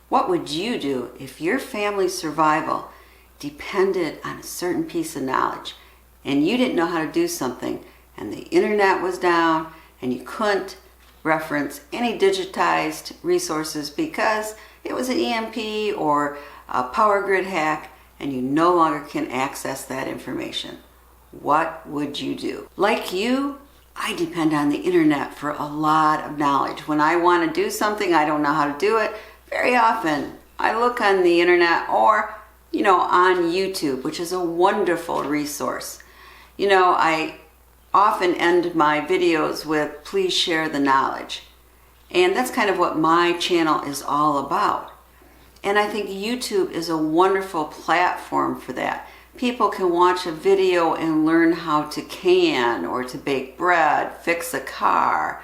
What would you do if your family's survival depended on a certain piece of knowledge and you didn't know how to do something and the internet was down and you couldn't reference any digitized resources because it was an EMP or a power grid hack and you no longer can access that information? What would you do? Like you, I depend on the internet for a lot of knowledge. When I want to do something, I don't know how to do it. Very often, I look on the internet or, on YouTube, which is a wonderful resource. I often end my videos with, please share the knowledge. And that's kind of what my channel is all about. And I think YouTube is a wonderful platform for that. People can watch a video and learn how to can or to bake bread, fix a car,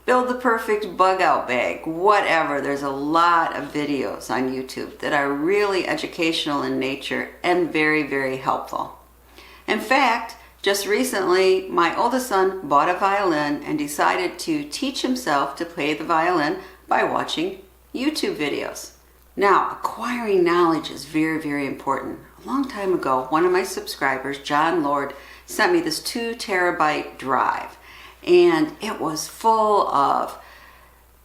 build the perfect bug out bag, whatever. There's a lot of videos on YouTube that are really educational in nature and very, very helpful. In fact, just recently, my oldest son bought a violin and decided to teach himself to play the violin by watching YouTube videos. Now, acquiring knowledge is very, very important. A long time ago, one of my subscribers, John Lord, sent me this 2 terabyte drive, and it was full of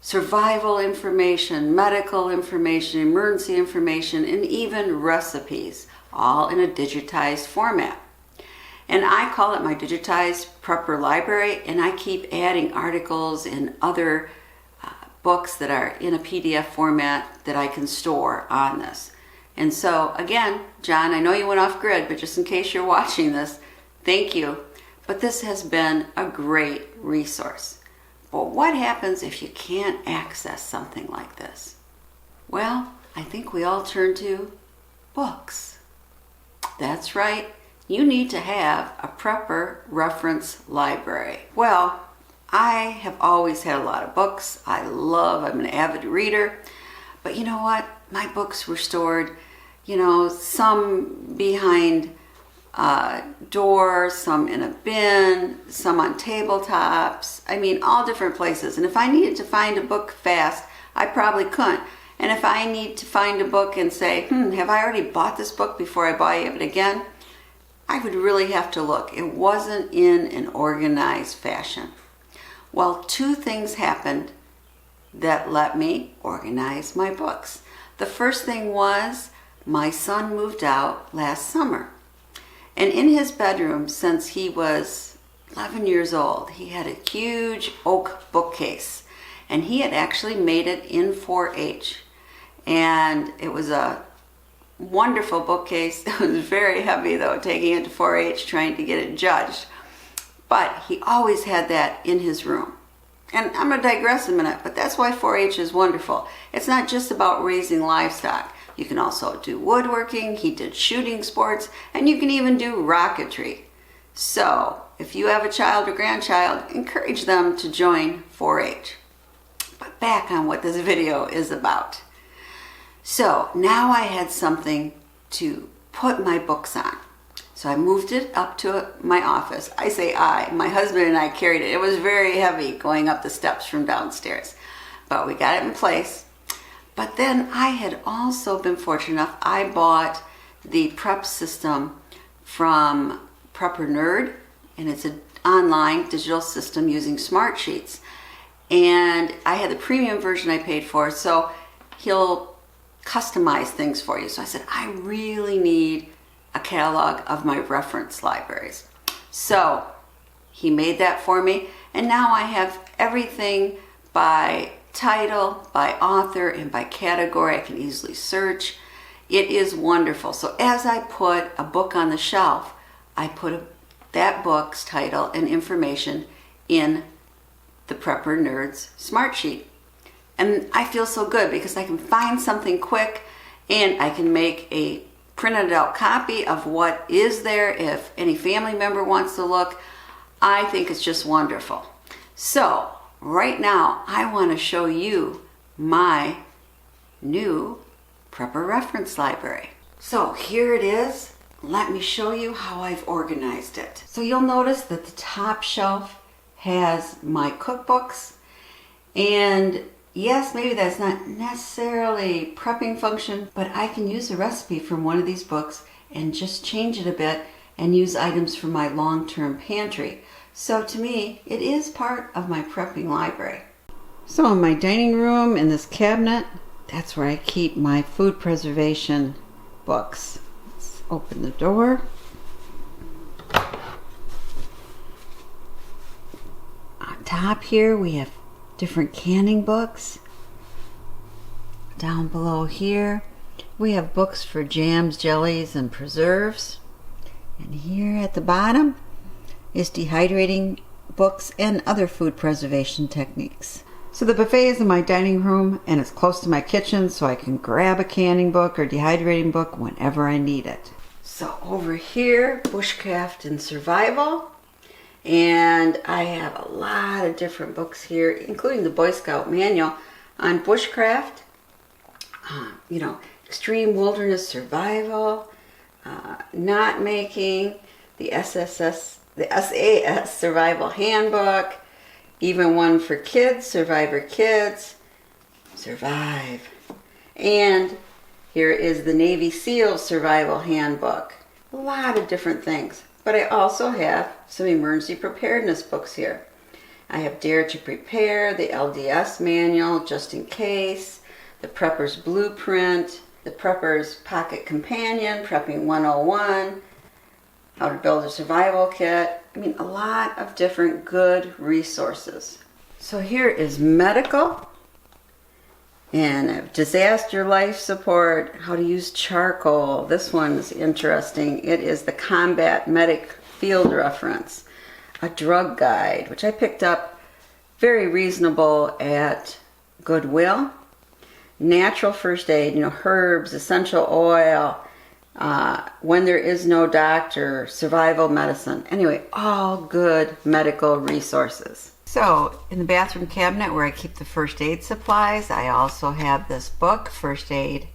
survival information, medical information, emergency information, and even recipes, all in a digitized format. And I call it my digitized prepper library, and I keep adding articles and other books that are in a PDF format that I can store on this. And so again, John, I know you went off grid, but just in case you're watching this, thank you. But this has been a great resource. But what happens if you can't access something like this? Well, I think we all turn to books. That's right. You need to have a prepper reference library. Well, I have always had a lot of books. I'm an avid reader. But you know what? My books were stored, some behind doors, some in a bin, some on tabletops. All different places. And if I needed to find a book fast, I probably couldn't. And if I need to find a book and say, have I already bought this book before I buy it again? I would really have to look. It wasn't in an organized fashion. Well, 2 things happened that let me organize my books. The first thing was my son moved out last summer. And in his bedroom, since he was 11 years old, he had a huge oak bookcase. And he had actually made it in 4-H. And it was a wonderful bookcase. It was very heavy, though, taking it to 4-H, trying to get it judged. But he always had that in his room. And I'm going to digress a minute, but that's why 4-H is wonderful. It's not just about raising livestock. You can also do woodworking, he did shooting sports, and you can even do rocketry. So, if you have a child or grandchild, encourage them to join 4-H. But back on what this video is about. So, now I had something to put my books on. So I moved it up to my office. I say my husband and I carried it. It was very heavy going up the steps from downstairs, but we got it in place. But then I had also been fortunate enough, I bought the prep system from Prepper Nerd, and it's an online digital system using smart sheets. And I had the premium version I paid for, so he'll customize things for you. So I said, I really need a catalog of my reference libraries. So he made that for me, and now I have everything by title, by author, and by category. I can easily search. It is wonderful. So as I put a book on the shelf, I put that book's title and information in the Prepper Nerd's smart sheet. And I feel so good because I can find something quick and I can make a printed out copy of what is there if any family member wants to look. I think it's just wonderful. So right now I want to show you my new Prepper reference library. So here it is. Let me show you how I've organized it. So you'll notice that the top shelf has my cookbooks, and yes, maybe that's not necessarily prepping function, but I can use a recipe from one of these books and just change it a bit and use items from my long-term pantry. So to me, it is part of my prepping library. So in my dining room, in this cabinet, that's where I keep my food preservation books. Let's open the door. On top here, we have different canning books. Down below here, we have books for jams, jellies, and preserves. And here at the bottom is dehydrating books and other food preservation techniques. So the buffet is in my dining room and it's close to my kitchen, so I can grab a canning book or dehydrating book whenever I need it. So over here, bushcraft and survival. And I have a lot of different books here, including the Boy Scout manual on bushcraft, extreme wilderness survival, knot making, the SAS survival handbook, even one for kids, Survivor Kids, Survive. And here is the Navy SEAL survival handbook. A lot of different things. But I also have some emergency preparedness books here. I have Dare to Prepare, the LDS manual, just in case, the Prepper's Blueprint, the Prepper's Pocket Companion, Prepping 101, How to Build a Survival Kit. I mean, a lot of different good resources. So here is medical and disaster life support, how to use charcoal. This one's interesting. It is the Combat Medic Field Reference, a drug guide, which I picked up very reasonable at Goodwill. Natural first aid, herbs, essential oil, when there is no doctor, survival medicine. Anyway, all good medical resources. So in the bathroom cabinet where I keep the first aid supplies, I also have this book, First Aid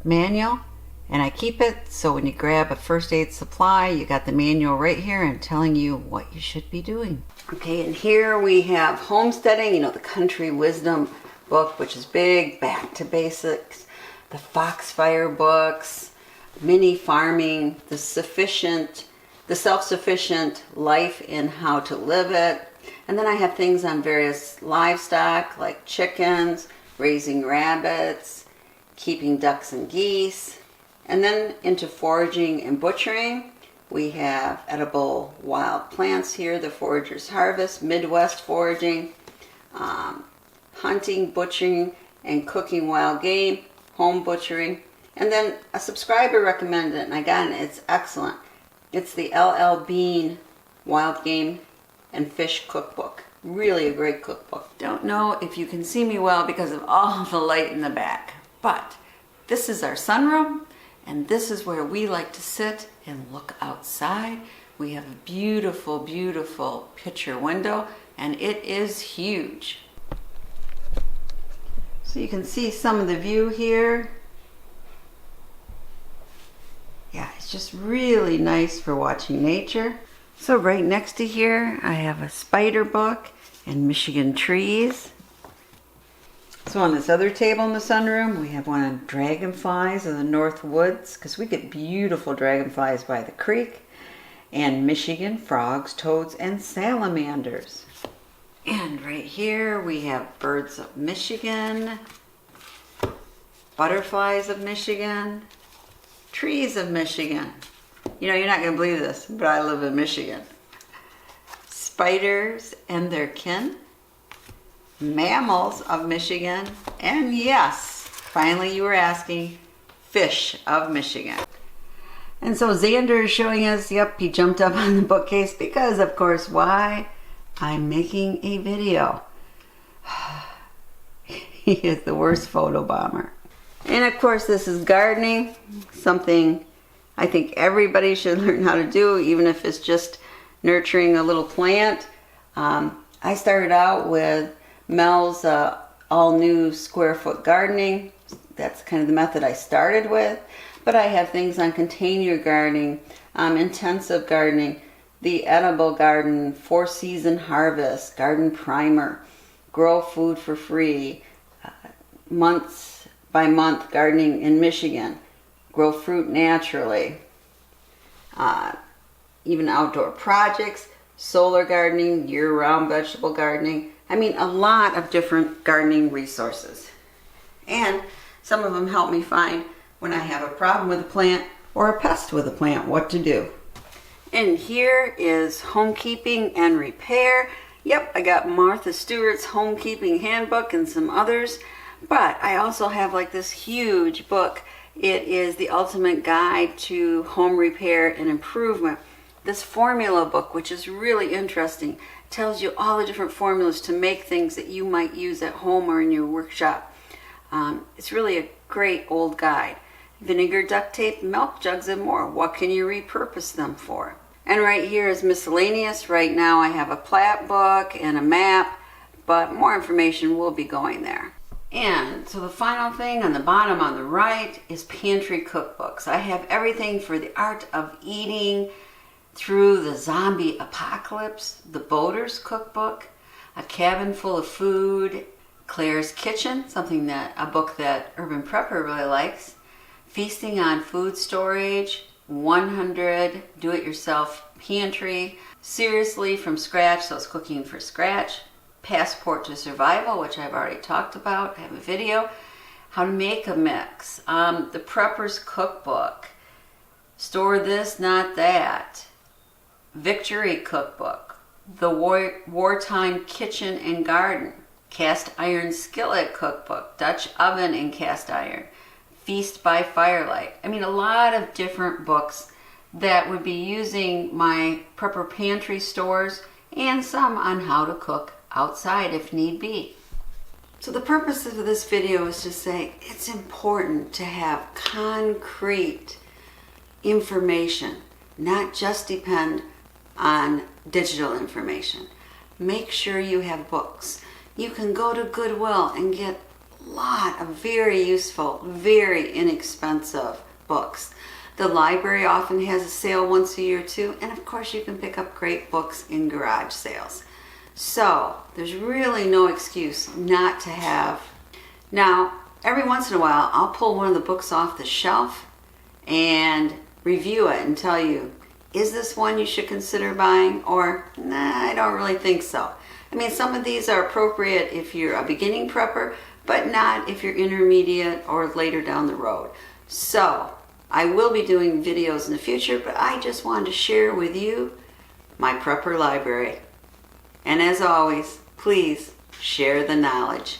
Manual, and I keep it so when you grab a first aid supply, you got the manual right here and telling you what you should be doing. Okay, and here we have homesteading, the Country Wisdom book, which is big, back to basics, the Foxfire books, mini farming, the self-sufficient life and how to live it. And then I have things on various livestock like chickens, raising rabbits, keeping ducks and geese. And then into foraging and butchering, we have edible wild plants here, the Forager's Harvest, Midwest foraging, hunting, butchering, and cooking wild game, home butchering. And then a subscriber recommended it, and I got it. It's excellent. It's the LL Bean Wild Game and Fish Cookbook. Really a great cookbook. Don't know if you can see me well because of all the light in the back, but this is our sunroom, and this is where we like to sit and look outside. We have a beautiful, beautiful picture window, and it is huge. So you can see some of the view here. Yeah, it's just really nice for watching nature. So right next to here, I have a spider book and Michigan trees. So on this other table in the sunroom, we have one on dragonflies in the North Woods, because we get beautiful dragonflies by the creek, and Michigan frogs, toads, and salamanders. And right here, we have birds of Michigan, butterflies of Michigan, trees of Michigan. You're not going to believe this, but I live in Michigan. Spiders and their kin, mammals of Michigan, and yes, finally you were asking, fish of Michigan. And so Xander is showing us, yep, he jumped up on the bookcase because, of course, why? I'm making a video. He is the worst photo bomber. And of course, this is gardening, something I think everybody should learn how to do, even if it's just nurturing a little plant. I started out with Mel's all new square foot gardening. That's kind of the method I started with. But I have things on container gardening, intensive gardening, the edible garden, 4-season harvest, garden primer, grow food for free, months by month gardening in Michigan, grow fruit naturally, even outdoor projects, solar gardening, year-round vegetable gardening. I mean, a lot of different gardening resources. And some of them help me find when I have a problem with a plant or a pest with a plant, what to do. And here is homekeeping and repair. Yep, I got Martha Stewart's homekeeping handbook and some others, but I also have like this huge book. It is the ultimate guide to home repair and improvement. This formula book, which is really interesting, tells you all the different formulas to make things that you might use at home or in your workshop. It's really a great old guide. Vinegar, duct tape, milk jugs, and more. What can you repurpose them for? And right here is miscellaneous. Right now I have a plat book and a map, but more information will be going there. And so the final thing on the bottom on the right is pantry cookbooks. I have everything for the art of eating through the zombie apocalypse, the Boater's cookbook, a cabin full of food, Claire's Kitchen, a book that Urban Prepper really likes, Feasting on Food Storage, 100 Do-It-Yourself Pantry, Seriously from Scratch, so it's cooking for scratch, Passport to Survival, which I've already talked about, I have a video, How to Make a Mix, the Prepper's Cookbook, Store This, Not That, Victory Cookbook, the Wartime Kitchen and Garden, Cast Iron Skillet Cookbook, Dutch Oven and Cast Iron, Feast by Firelight. I mean, a lot of different books that would be using my Prepper Pantry stores, and some on how to cook outside if need be. So the purpose of this video is to say it's important to have concrete information, not just depend on digital information. Make sure you have books. You can go to Goodwill and get a lot of very useful, very inexpensive books. The library often has a sale once a year too, and of course you can pick up great books in garage sales. So there's really no excuse not to have. Now, every once in a while, I'll pull one of the books off the shelf and review it and tell you, is this one you should consider buying? Or, nah, I don't really think so. I mean, some of these are appropriate if you're a beginning prepper, but not if you're intermediate or later down the road. So, I will be doing videos in the future, but I just wanted to share with you my prepper library. And as always, please share the knowledge.